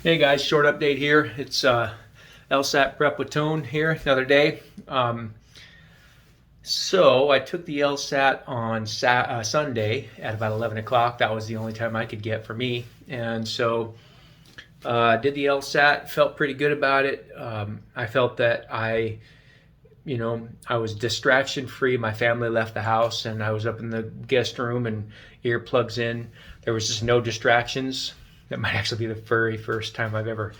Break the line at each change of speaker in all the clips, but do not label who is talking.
Hey guys, short update here. It's LSAT prep with Tone here, another day. So I took the LSAT on Sunday at about 11 o'clock. That was the only time I could get for me. And so did the LSAT, felt pretty good about it. I felt that I was distraction free. My family left the house and I was up in the guest room and earplugs in. There was just no distractions. That might actually be the very first time I've ever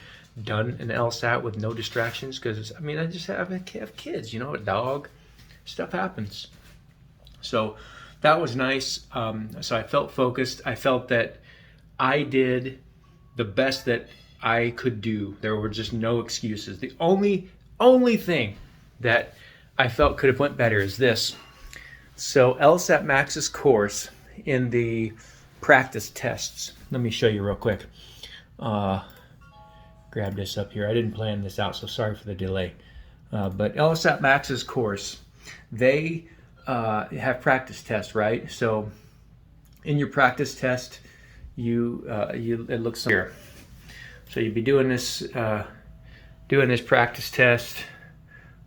done an LSAT with no distractions because I just have kids, a dog, stuff happens. So that was nice. So I felt focused. I felt that I did the best that I could do. There were just no excuses. The only thing that I felt could have went better is this. So LSAT Max's course in the practice tests. Let me show you real quick. Grab this up here. I didn't plan this out, so sorry for the delay. But LSAT Max's course, they have practice tests, right? So in your practice test, it looks here. So you'd be doing this practice test.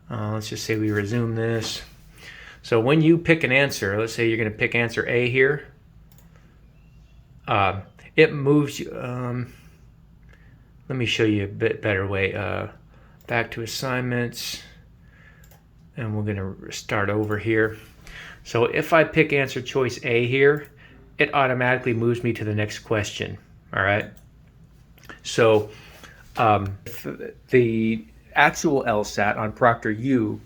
Let's just say we resume this. So when you pick an answer, let's say you're going to pick answer A here. It moves you. Let me show you a bit better way. Back to assignments, and we're going to start over here. So if I pick answer choice A here, it automatically moves me to the next question. All right. So the actual LSAT on ProctorU,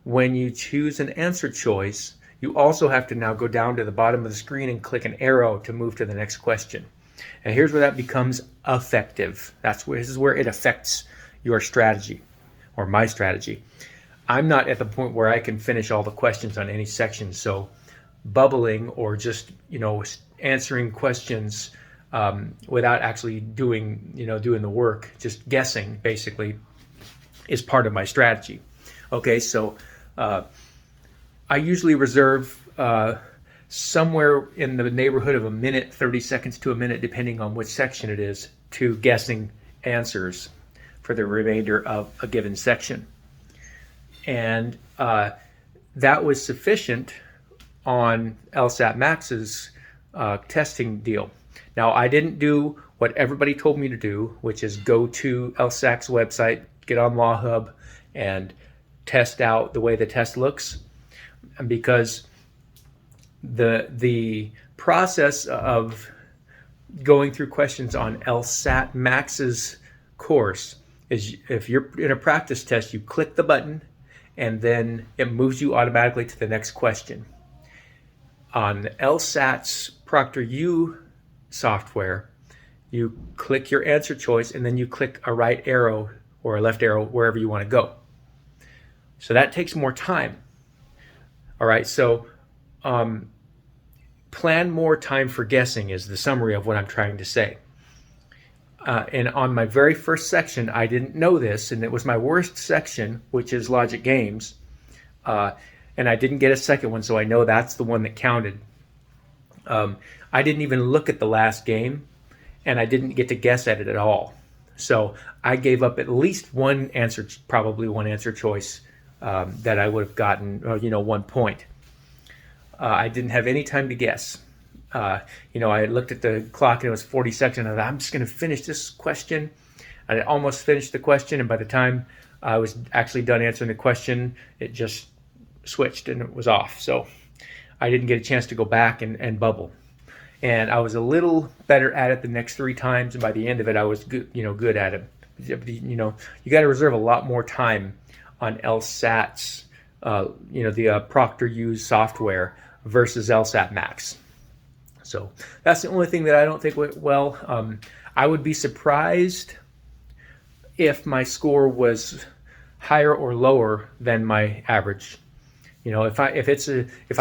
when you choose an answer choice, you also have to now go down to the bottom of the screen and click an arrow to move to the next question. And here's where that becomes effective. This is where it affects your strategy, or my strategy. I'm not at the point where I can finish all the questions on any section, so bubbling or just answering questions without actually doing the work, just guessing basically, is part of my strategy. Okay, so I usually reserve somewhere in the neighborhood of a minute, 30 seconds to a minute, depending on which section it is, to guessing answers for the remainder of a given section. And that was sufficient on LSAT Max's testing deal. Now, I didn't do what everybody told me to do, which is go to LSAT's website, get on LawHub, and test out the way the test looks, because the process of going through questions on LSAT Max's course is, if you're in a practice test, you click the button and then it moves you automatically to the next question. On LSAT's ProctorU software, you click your answer choice and then you click a right arrow or a left arrow wherever you want to go. So that takes more time. All right, so plan more time for guessing is the summary of what I'm trying to say. And on my very first section, I didn't know this, and it was my worst section, which is logic games. And I didn't get a second one, so I know that's the one that counted. I didn't even look at the last game, and I didn't get to guess at it at all. So I gave up at least one answer, probably one answer choice that I would have gotten, 1 point. I didn't have any time to guess. I looked at the clock and it was 40 seconds. I thought, I'm just going to finish this question. I almost finished the question, and by the time I was actually done answering the question, it just switched and it was off. So I didn't get a chance to go back and bubble. And I was a little better at it the next 3 times, and by the end of it, I was good at it. You got to reserve a lot more time on LSAT's, the ProctorU software versus LSAT Max. So that's the only thing that I don't think went well. I would be surprised if my score was higher or lower than my average. If I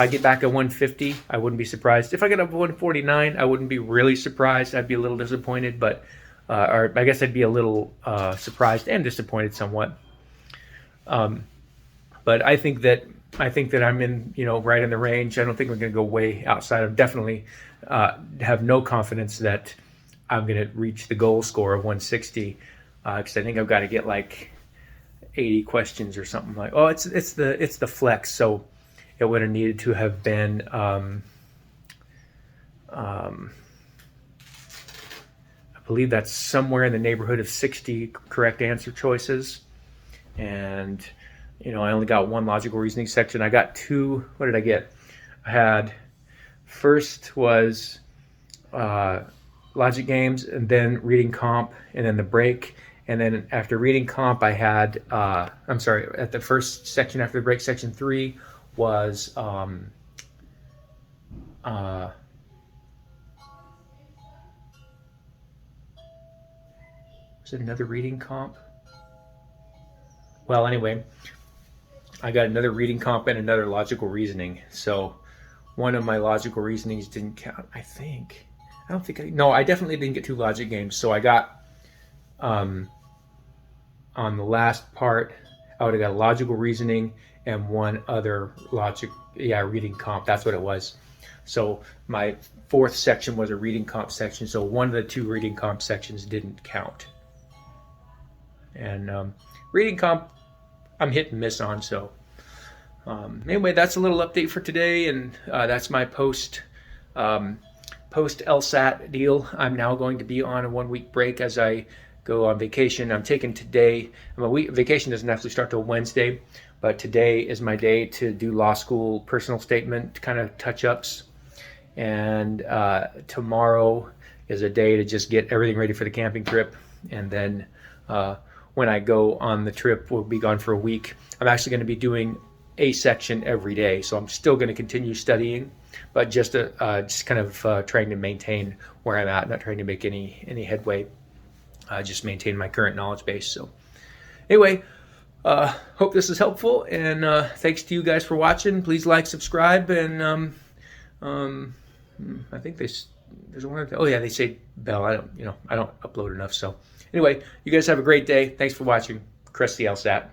get back at 150, I wouldn't be surprised. If I get up to 149, I wouldn't be really surprised. I'd be a little disappointed, but or I guess I'd be a little surprised and disappointed somewhat. But I think that I'm in, right in the range. I don't think we're going to go way outside. I definitely have no confidence that I'm going to reach the goal score of 160, because I think I've got to get like 80 questions or something like. Oh, it's the flex, so it would have needed to have been I believe that's somewhere in the neighborhood of 60 correct answer choices, and I only got one logical reasoning section. I got two. What did I get? I had first was logic games, and then reading comp, and then the break. And then after reading comp, I had, I'm sorry, at the first section after the break, section 3 was, was it another reading comp? Well, anyway, I got another reading comp and another logical reasoning. So one of my logical reasonings didn't count, I think. No, I definitely didn't get 2 logic games. So I got, on the last part, I would have got a logical reasoning and one other reading comp. That's what it was. So my 4th section was a reading comp section. So one of the 2 reading comp sections didn't count. And reading comp, I'm hit and miss on. So anyway, that's a little update for today, and that's my post LSAT deal. I'm now going to be on a 1-week break as I go on vacation. I'm taking today. Vacation doesn't actually start till Wednesday, but today is my day to do law school personal statement kind of touch-ups, and tomorrow is a day to just get everything ready for the camping trip. And then when I go on the trip, we'll be gone for a week. I'm actually going to be doing a section every day, so I'm still going to continue studying, but just kind of trying to maintain where I'm at, not trying to make any headway. Just maintain my current knowledge base. So anyway, hope this is helpful, and thanks to you guys for watching. Please like, subscribe, and I think there's one. Oh yeah, they say bell. I don't upload enough. So anyway, you guys have a great day. Thanks for watching. Chris the LSAT.